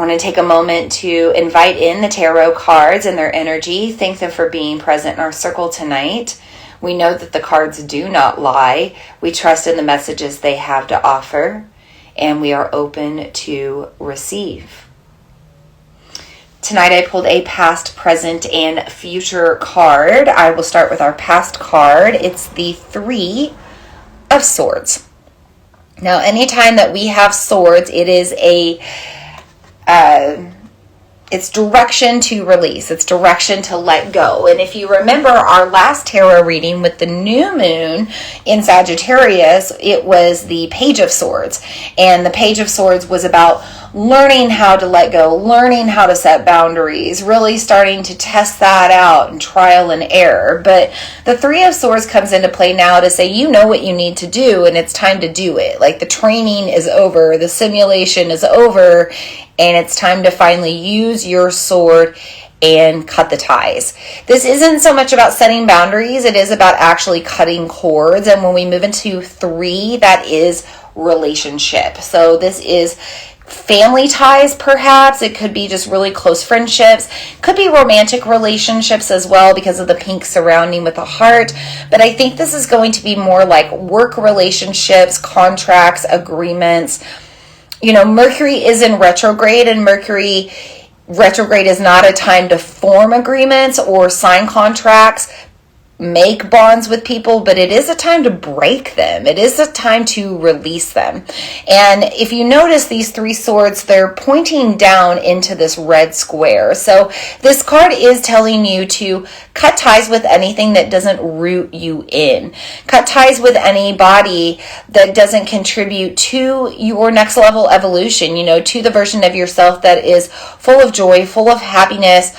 want to take a moment to invite in the tarot cards and their energy. Thank them for being present in our circle tonight. We know that the cards do not lie. We trust in the messages they have to offer, and we are open to receive. Tonight I pulled a past, present, and future card. I will start with our past card. It's the Three of Swords. Now, anytime that we have swords, it is it's direction to release. It's direction to let go. And if you remember our last tarot reading with the new moon in Sagittarius, it was the Page of Swords. And the Page of Swords was about learning how to let go, learning how to set boundaries, really starting to test that out and trial and error. But the Three of Swords comes into play now to say, you know what you need to do and it's time to do it. Like the training is over, the simulation is over, and it's time to finally use your sword and cut the ties. This isn't so much about setting boundaries, it is about actually cutting cords. And when we move into 3, that is relationship. So this is family ties, perhaps. It could be just really close friendships. Could be romantic relationships as well because of the pink surrounding with the heart. But I think this is going to be more like work relationships, contracts, agreements. You know, Mercury is in retrograde, and Mercury retrograde is not a time to form agreements or sign contracts, make bonds with people, but it is a time to break them. It is a time to release them. And if you notice these 3 swords, they're pointing down into this red square. So this card is telling you to cut ties with anything that doesn't root you in. Cut ties with anybody that doesn't contribute to your next level evolution, you know, to the version of yourself that is full of joy, full of happiness,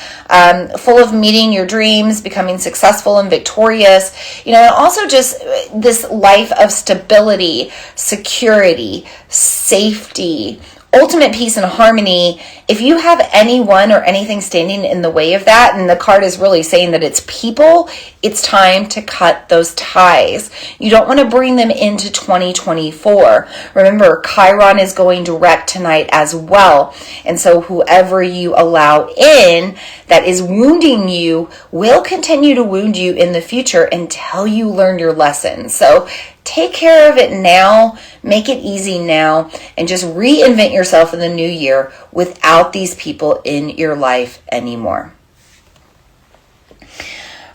full of meeting your dreams, becoming successful and victorious, you know, and also just this life of stability, security, safety, ultimate peace and harmony. If you have anyone or anything standing in the way of that, and the card is really saying that it's people, it's time to cut those ties. You don't want to bring them into 2024. Remember, Chiron is going direct tonight as well. And so whoever you allow in that is wounding you will continue to wound you in the future until you learn your lesson. So take care of it now, make it easy now, and just reinvent yourself in the new year without these people in your life anymore.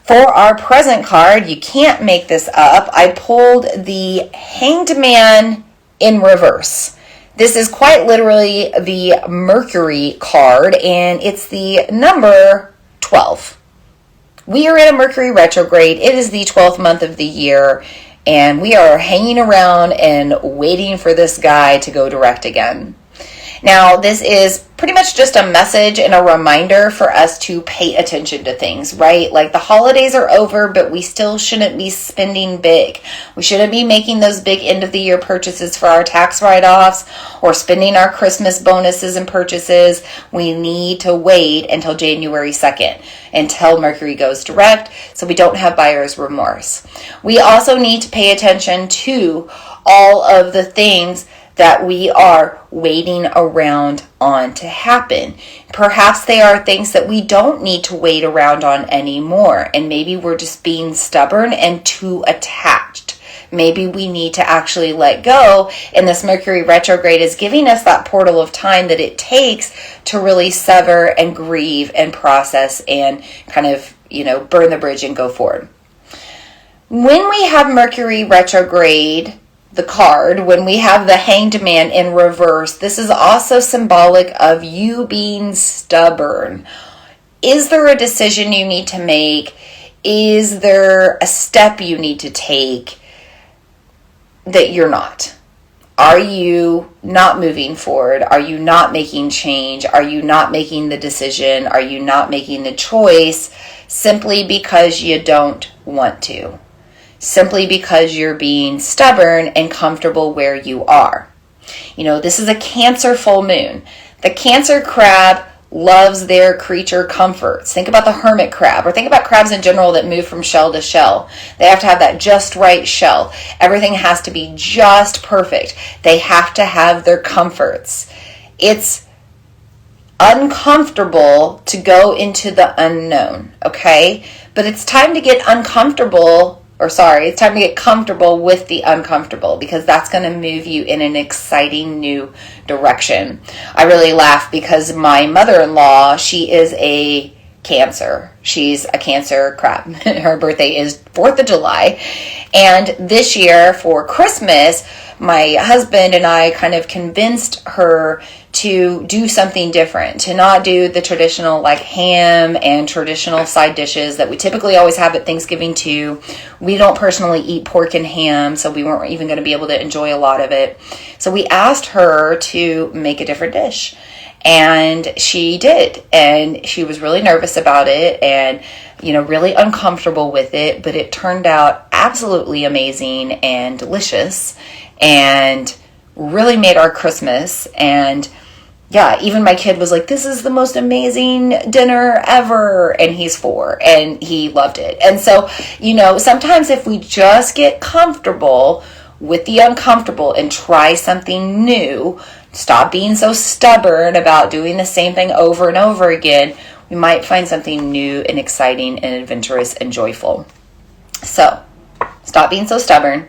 For our present card, you can't make this up. I pulled the Hanged Man in reverse. This is quite literally the Mercury card, and it's the number 12. We are in a Mercury retrograde. It is the 12th month of the year, and we are hanging around and waiting for this guy to go direct again. Now, this is pretty much just a message and a reminder for us to pay attention to things, right? Like the holidays are over, but we still shouldn't be spending big. We shouldn't be making those big end of the year purchases for our tax write-offs or spending our Christmas bonuses and purchases. We need to wait until January 2nd, until Mercury goes direct, so we don't have buyer's remorse. We also need to pay attention to all of the things that we are waiting around on to happen. Perhaps they are things that we don't need to wait around on anymore, and maybe we're just being stubborn and too attached. Maybe we need to actually let go, and this Mercury retrograde is giving us that portal of time that it takes to really sever and grieve and process and kind of, you know, burn the bridge and go forward. When we have Mercury retrograde, the card, when we have the Hanged Man in reverse, this is also symbolic of you being stubborn. Is there a decision you need to make? Is there a step you need to take that you're not? Are you not moving forward? Are you not making change? Are you not making the decision? Are you not making the choice simply because you don't want to? Simply because you're being stubborn and comfortable where you are. You know, this is a Cancer full moon. The Cancer crab loves their creature comforts. Think about the hermit crab, or think about crabs in general that move from shell to shell. They have to have that just right shell. Everything has to be just perfect. They have to have their comforts. It's uncomfortable to go into the unknown, okay? But it's time to get it's time to get comfortable with the uncomfortable, because that's going to move you in an exciting new direction. I really laugh because my mother-in-law, she is a Cancer. She's a Cancer crab. Her birthday is 4th of July. And this year for Christmas, my husband and I kind of convinced her to do something different, to not do the traditional like ham and traditional side dishes that we typically always have at Thanksgiving too. We don't personally eat pork and ham, so we weren't even going to be able to enjoy a lot of it. So we asked her to make a different dish. And she did, and she was really nervous about it and, really uncomfortable with it, but it turned out absolutely amazing and delicious and really made our Christmas. And yeah, even my kid was like, this is the most amazing dinner ever. And he's 4 and he loved it. And so, sometimes if we just get comfortable with the uncomfortable and try something new, stop being so stubborn about doing the same thing over and over again, we might find something new and exciting and adventurous and joyful. So, stop being so stubborn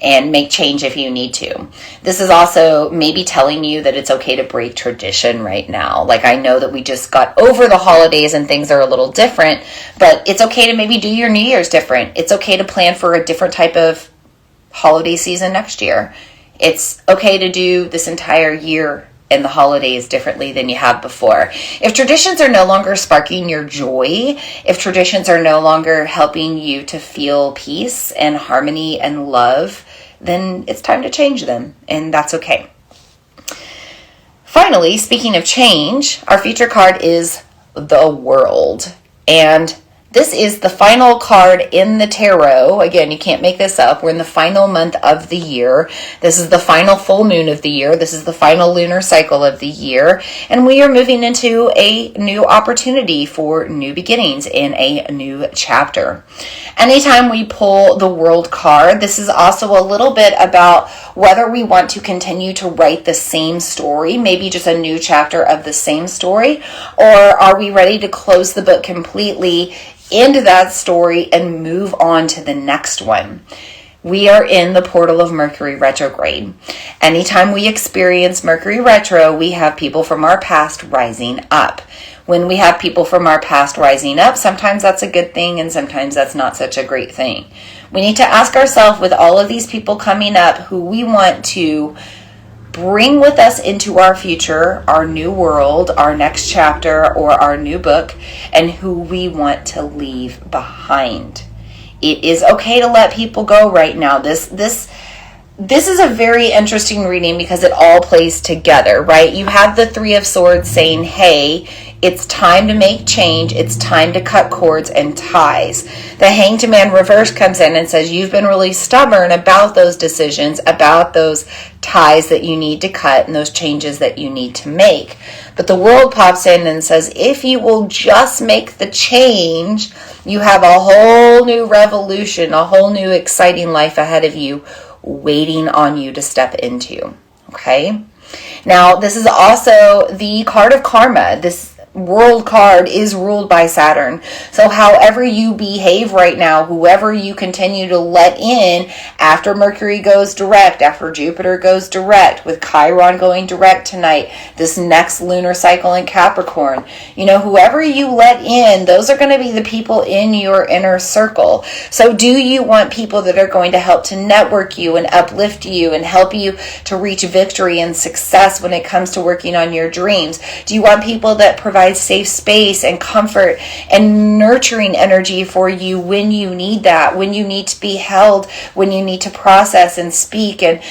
and make change if you need to. This is also maybe telling you that it's okay to break tradition right now. Like, I know that we just got over the holidays and things are a little different, but it's okay to maybe do your New Year's different. It's okay to plan for a different type of holiday season next year. It's okay to do this entire year and the holidays differently than you have before. If traditions are no longer sparking your joy, if traditions are no longer helping you to feel peace and harmony and love, then it's time to change them, and that's okay. Finally, speaking of change, our feature card is the World. And this is the final card in the tarot. Again, you can't make this up. We're in the final month of the year. This is the final full moon of the year. This is the final lunar cycle of the year. And we are moving into a new opportunity for new beginnings in a new chapter. Anytime we pull the World card, this is also a little bit about whether we want to continue to write the same story, maybe just a new chapter of the same story, or are we ready to close the book completely, end that story, and move on to the next one. We are in the portal of Mercury retrograde. Anytime we experience Mercury retro, we have people from our past rising up. When we have people from our past rising up, sometimes that's a good thing and sometimes that's not such a great thing. We need to ask ourselves, with all of these people coming up, who we want to bring with us into our future, our new world, our next chapter, or our new book, and who we want to leave behind. It is okay to let people go right now. This is a very interesting reading because it all plays together, right? You have the Three of Swords saying, hey, it's time to make change. It's time to cut cords and ties. The Hanged Man reverse comes in and says you've been really stubborn about those decisions, about those ties that you need to cut and those changes that you need to make. But the World pops in and says if you will just make the change, you have a whole new revolution, a whole new exciting life ahead of you waiting on you to step into. Okay? Now, this is also the card of karma. This World card is ruled by Saturn. So however you behave right now, whoever you continue to let in after Mercury goes direct, after Jupiter goes direct, with Chiron going direct tonight, this next lunar cycle in Capricorn, whoever you let in, those are going to be the people in your inner circle. So do you want people that are going to help to network you and uplift you and help you to reach victory and success when it comes to working on your dreams? Do you want people that provide safe space and comfort and nurturing energy for you when you need that, when you need to be held, when you need to process and speak and,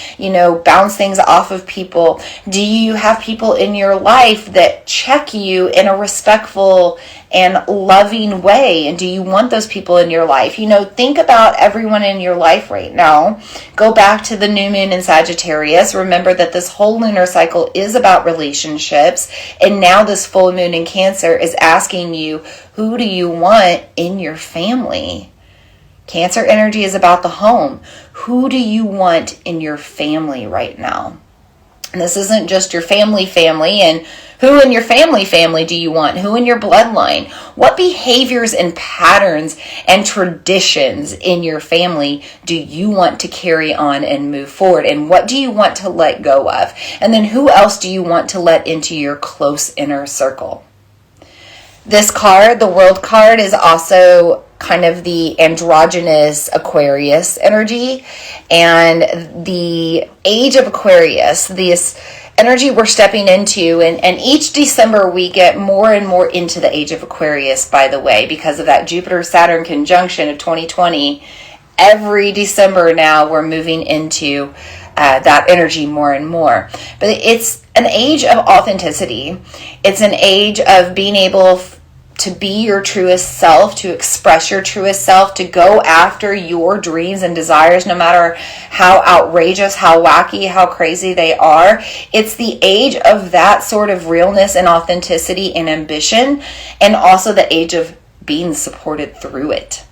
bounce things off of people? Do you have people in your life that check you in a respectful and loving way? And do you want those people in your life? Think about everyone in your life right now. Go back to the new moon in Sagittarius. Remember that this whole lunar cycle is about relationships. And now this full moon in Cancer is asking you, who do you want in your family? Cancer energy is about the home. Who do you want in your family right now? And this isn't just your family, and Who in your family do you want? Who in your bloodline? What behaviors and patterns and traditions in your family do you want to carry on and move forward? And what do you want to let go of? And then who else do you want to let into your close inner circle? This card, the World card, is also kind of the androgynous Aquarius energy. And the age of Aquarius, this energy we're stepping into, and each December we get more and more into the age of Aquarius, by the way, because of that Jupiter-Saturn conjunction of 2020. Every December now we're moving into that energy more and more. But it's an age of authenticity. It's an age of being able to be your truest self, to express your truest self, to go after your dreams and desires, no matter how outrageous, how wacky, how crazy they are. It's the age of that sort of realness and authenticity and ambition, and also the age of being supported through it,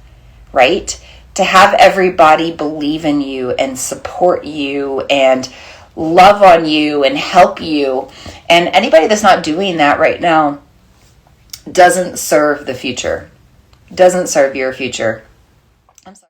right? To have everybody believe in you and support you and love on you and help you. And anybody that's not doing that right now doesn't serve the future, doesn't serve your future.